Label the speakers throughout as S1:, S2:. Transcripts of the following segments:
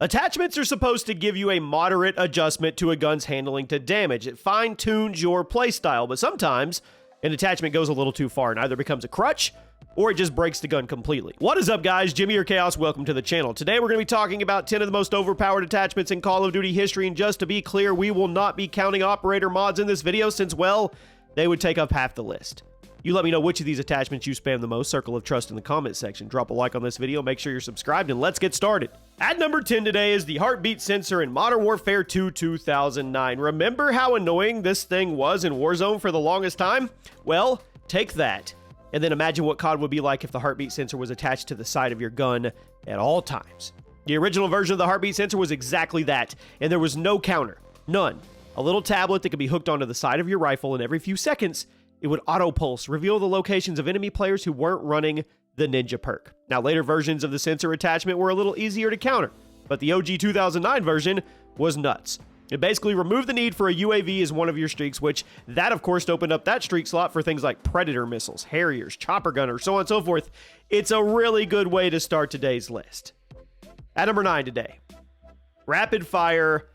S1: Attachments are supposed to give you a moderate adjustment to a gun's handling to damage. It fine-tunes your playstyle, but sometimes an attachment goes a little too far and either becomes a crutch or it just breaks the gun completely. What is up, guys? Jimmy or Chaos, welcome to the channel. Today we're going to be talking about 10 of the most overpowered attachments in Call of Duty history, and just to be clear, we will not be counting operator mods in this video since, well, they would take up half the list. You let me know which of these attachments you spam the most. Circle of Trust in the comment section. Drop a like on this video, make sure you're subscribed, and let's get started. At number 10 today is the heartbeat sensor in Modern Warfare 2 2009. Remember how annoying this thing was in Warzone for the longest time? Well, take that, and then imagine what COD would be like if the heartbeat sensor was attached to the side of your gun at all times. The original version of the heartbeat sensor was exactly that, and there was no counter. None. A little tablet that could be hooked onto the side of your rifle, and every few seconds, it would auto-pulse, reveal the locations of enemy players who weren't running the ninja perk. Now, later versions of the sensor attachment were a little easier to counter, but the OG 2009 version was nuts. It basically removed the need for a UAV as one of your streaks, which that, of course, opened up that streak slot for things like Predator missiles, Harriers, Chopper Gunners, so on and so forth. It's a really good way to start today's list. At number 9 today, rapid fire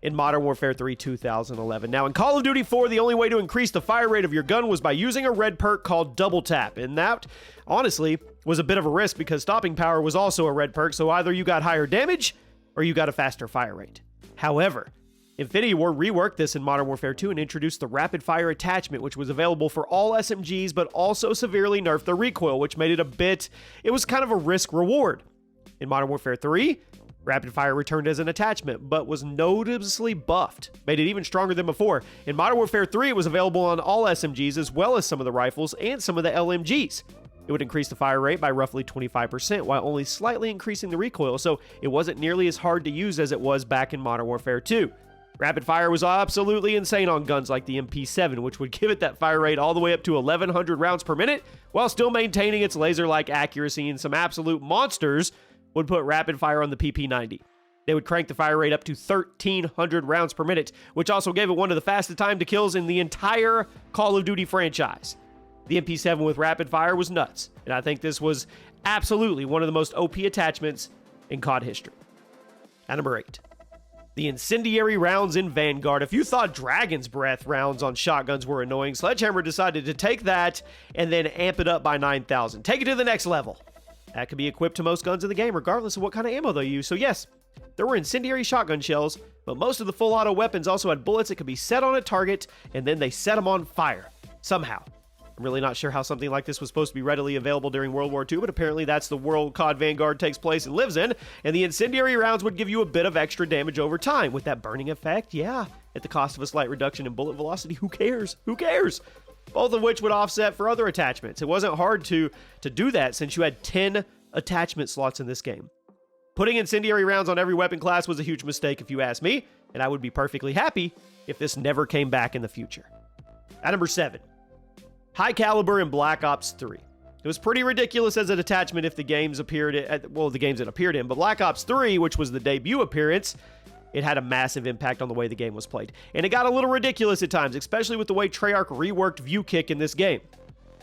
S1: in Modern Warfare 3 2011. Now, in Call of Duty 4, the only way to increase the fire rate of your gun was by using a red perk called Double Tap, and that, honestly, was a bit of a risk because stopping power was also a red perk, so either you got higher damage or you got a faster fire rate. However, Infinity Ward reworked this in Modern Warfare 2 and introduced the rapid fire attachment, which was available for all SMGs, but also severely nerfed the recoil, which made it was kind of a risk reward. In Modern Warfare 3, rapid fire returned as an attachment, but was noticeably buffed, made it even stronger than before. In Modern Warfare 3, it was available on all SMGs as well as some of the rifles and some of the LMGs. It would increase the fire rate by roughly 25% while only slightly increasing the recoil, so it wasn't nearly as hard to use as it was back in Modern Warfare 2. Rapid fire was absolutely insane on guns like the MP7, which would give it that fire rate all the way up to 1,100 rounds per minute while still maintaining its laser-like accuracy, and some absolute monsters would put rapid fire on the PP90. They would crank the fire rate up to 1,300 rounds per minute, which also gave it one of the fastest time to kills in the entire Call of Duty franchise. The MP7 with rapid fire was nuts, and I think this was absolutely one of the most OP attachments in COD history. At number 8, the Incendiary rounds in Vanguard. If you thought Dragon's Breath rounds on shotguns were annoying, Sledgehammer decided to take that and then amp it up by 9,000. Take it to the next level. That could be equipped to most guns in the game, regardless of what kind of ammo they use. So yes, there were incendiary shotgun shells, but most of the full auto weapons also had bullets that could be set on a target, and then they set them on fire. Somehow. I'm really not sure how something like this was supposed to be readily available during World War II, but apparently that's the world COD Vanguard takes place and lives in, and the incendiary rounds would give you a bit of extra damage over time. With that burning effect, yeah, at the cost of a slight reduction in bullet velocity, who cares? Who cares? Both of which would offset for other attachments. It wasn't hard to do that since you had 10 attachment slots in this game. Putting incendiary rounds on every weapon class was a huge mistake if you ask me, and I would be perfectly happy if this never came back in the future. At number 7, high caliber in Black Ops 3. It was pretty ridiculous as an attachment if the games appeared the games it appeared in, but Black Ops 3, which was the debut appearance, it had a massive impact on the way the game was played. And it got a little ridiculous at times, especially with the way Treyarch reworked view kick in this game.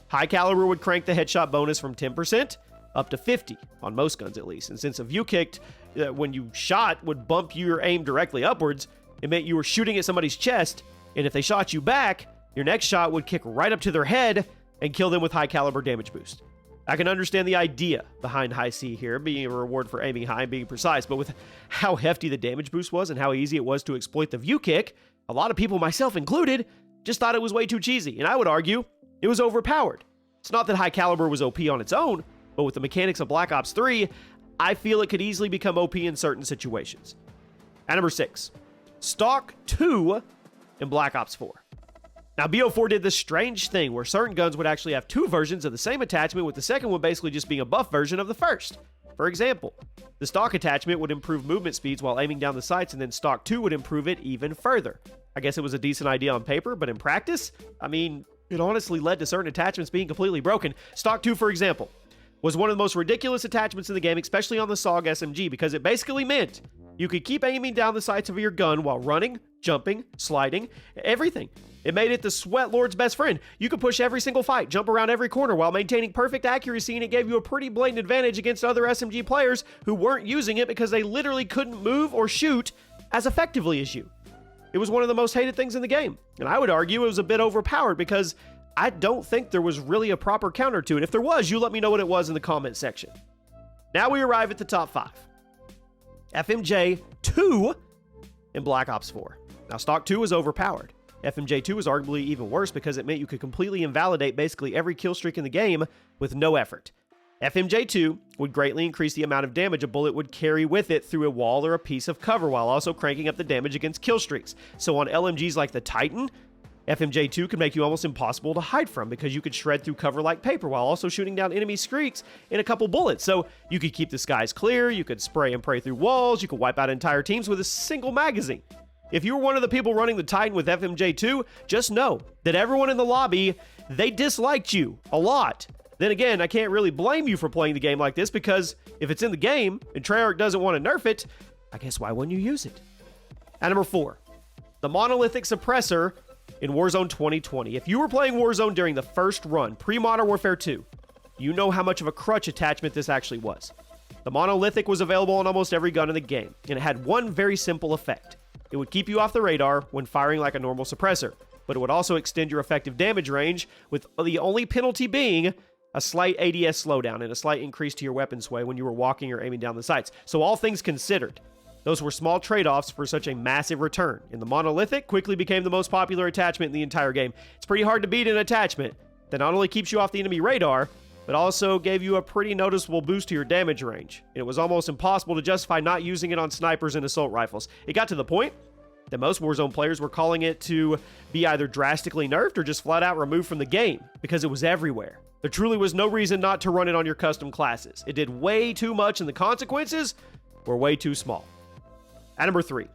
S1: High caliber would crank the headshot bonus from 10% up to 50, on most guns at least. And since a view kick, when you shot, would bump your aim directly upwards, it meant you were shooting at somebody's chest, and if they shot you back, your next shot would kick right up to their head and kill them with high caliber damage boost. I can understand the idea behind high C here, being a reward for aiming high and being precise, but with how hefty the damage boost was and how easy it was to exploit the view kick, a lot of people, myself included, just thought it was way too cheesy, and I would argue it was overpowered. It's not that high caliber was OP on its own, but with the mechanics of Black Ops 3, I feel it could easily become OP in certain situations. At number 6, Stock 2 in Black Ops 4. Now, BO4 did this strange thing where certain guns would actually have two versions of the same attachment, with the second one basically just being a buff version of the first. For example, the stock attachment would improve movement speeds while aiming down the sights, and then stock 2 would improve it even further. I guess it was a decent idea on paper, but in practice, I mean, it honestly led to certain attachments being completely broken. Stock 2, for example, was one of the most ridiculous attachments in the game, especially on the SOG SMG, because it basically meant you could keep aiming down the sights of your gun while running, jumping, sliding, everything. It made it the Sweat Lord's best friend. You could push every single fight, jump around every corner while maintaining perfect accuracy, and it gave you a pretty blatant advantage against other SMG players who weren't using it because they literally couldn't move or shoot as effectively as you. It was one of the most hated things in the game, and I would argue it was a bit overpowered because I don't think there was really a proper counter to it. If there was, you let me know what it was in the comment section. Now we arrive at the top 5. FMJ 2 in Black Ops 4. Now, Stock 2 was overpowered. FMJ 2 was arguably even worse because it meant you could completely invalidate basically every kill streak in the game with no effort. FMJ 2 would greatly increase the amount of damage a bullet would carry with it through a wall or a piece of cover, while also cranking up the damage against kill streaks. So on LMGs like the Titan, FMJ 2 could make you almost impossible to hide from because you could shred through cover like paper while also shooting down enemy streaks in a couple bullets. So you could keep the skies clear, you could spray and pray through walls, you could wipe out entire teams with a single magazine. If you were one of the people running the Titan with FMJ 2, just know that everyone in the lobby, they disliked you a lot. Then again, I can't really blame you for playing the game like this because if it's in the game and Treyarch doesn't want to nerf it, I guess why wouldn't you use it? At number 4, the Monolithic Suppressor in Warzone 2020. If you were playing Warzone during the first run, pre-Modern Warfare 2, you know how much of a crutch attachment this actually was. The Monolithic was available on almost every gun in the game, and it had one very simple effect. It would keep you off the radar when firing like a normal suppressor, but it would also extend your effective damage range, with the only penalty being a slight ADS slowdown and a slight increase to your weapon sway when you were walking or aiming down the sights. So all things considered, those were small trade-offs for such a massive return, and the Monolithic quickly became the most popular attachment in the entire game. It's pretty hard to beat an attachment that not only keeps you off the enemy radar, but also gave you a pretty noticeable boost to your damage range. And it was almost impossible to justify not using it on snipers and assault rifles. It got to the point that most Warzone players were calling it to be either drastically nerfed or just flat out removed from the game because it was everywhere. There truly was no reason not to run it on your custom classes. It did way too much and the consequences were way too small. At number 3,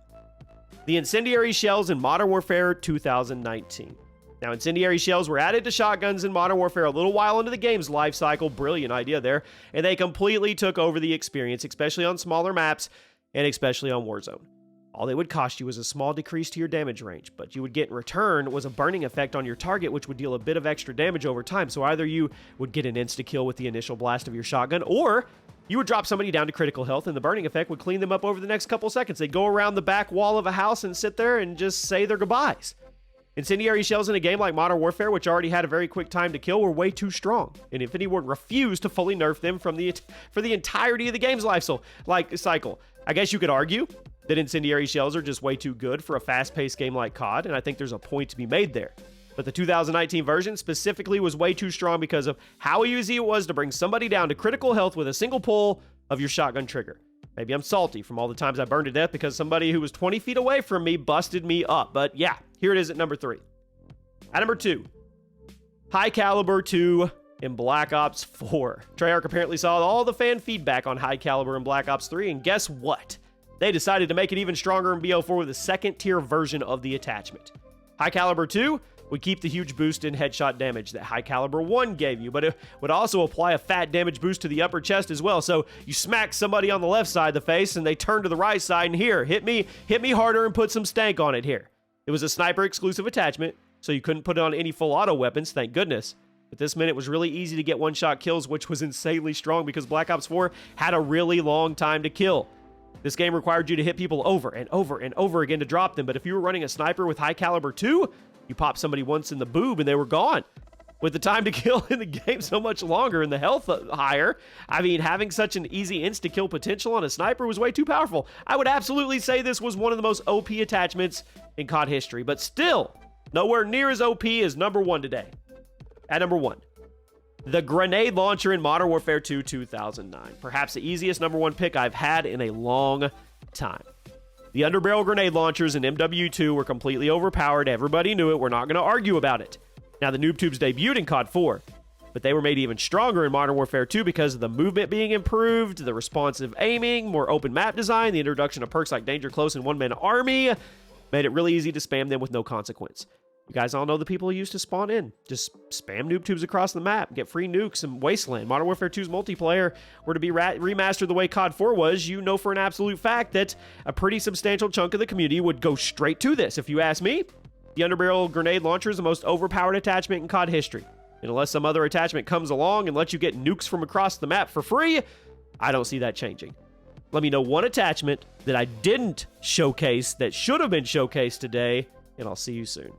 S1: the Incendiary shells in Modern Warfare 2019. Now, Incendiary shells were added to shotguns in Modern Warfare a little while into the game's life cycle. Brilliant idea there. And they completely took over the experience, especially on smaller maps and especially on Warzone. All they would cost you was a small decrease to your damage range, but you would get in return was a burning effect on your target, which would deal a bit of extra damage over time. So either you would get an insta-kill with the initial blast of your shotgun, or you would drop somebody down to critical health, and the burning effect would clean them up over the next couple seconds. They'd go around the back wall of a house and sit there and just say their goodbyes. Incendiary shells in a game like Modern Warfare, which already had a very quick time to kill, were way too strong, and Infinity Ward refused to fully nerf them for the entirety of the game's life cycle. I guess you could argue that Incendiary shells are just way too good for a fast-paced game like COD, and I think there's a point to be made there. But the 2019 version specifically was way too strong because of how easy it was to bring somebody down to critical health with a single pull of your shotgun trigger. Maybe I'm salty from all the times I burned to death because somebody who was 20 feet away from me busted me up. But yeah, here it is at number 3. At number 2, High Caliber 2 in Black Ops 4. Treyarch apparently saw all the fan feedback on High Caliber in Black Ops 3, and guess what? They decided to make it even stronger in BO4 with a second-tier version of the attachment. High Caliber 2 would keep the huge boost in headshot damage that High Caliber 1 gave you, but it would also apply a fat damage boost to the upper chest as well. So you smack somebody on the left side of the face and they turn to the right side and here, hit me harder and put some stank on it here. It was a sniper exclusive attachment, so you couldn't put it on any full auto weapons, thank goodness. But this meant it was really easy to get one-shot kills, which was insanely strong because Black Ops 4 had a really long time to kill. This game required you to hit people over and over and over again to drop them, but if you were running a sniper with High Caliber 2, you popped somebody once in the boob and they were gone. With the time to kill in the game so much longer and the health higher, I mean, having such an easy insta-kill potential on a sniper was way too powerful. I would absolutely say this was one of the most OP attachments in COD history, but still, nowhere near as OP as number 1 today. At number 1, the grenade launcher in Modern Warfare 2 2009. Perhaps the easiest number 1 pick I've had in a long time. The underbarrel grenade launchers in MW2 were completely overpowered. Everybody knew it. We're not going to argue about it. Now, the noob tubes debuted in COD 4, but they were made even stronger in Modern Warfare 2 because of the movement being improved, the responsive aiming, more open map design, the introduction of perks like Danger Close and One Man Army made it really easy to spam them with no consequence. You guys all know the people who used to spawn in. Just spam noob tubes across the map, get free nukes and Wasteland. Modern Warfare 2's multiplayer were to be remastered the way COD 4 was. You know for an absolute fact that a pretty substantial chunk of the community would go straight to this. If you ask me, The underbarrel grenade launcher is the most overpowered attachment in COD history. And unless some other attachment comes along and lets you get nukes from across the map for free, I don't see that changing. Let me know one attachment that I didn't showcase that should have been showcased today, and I'll see you soon.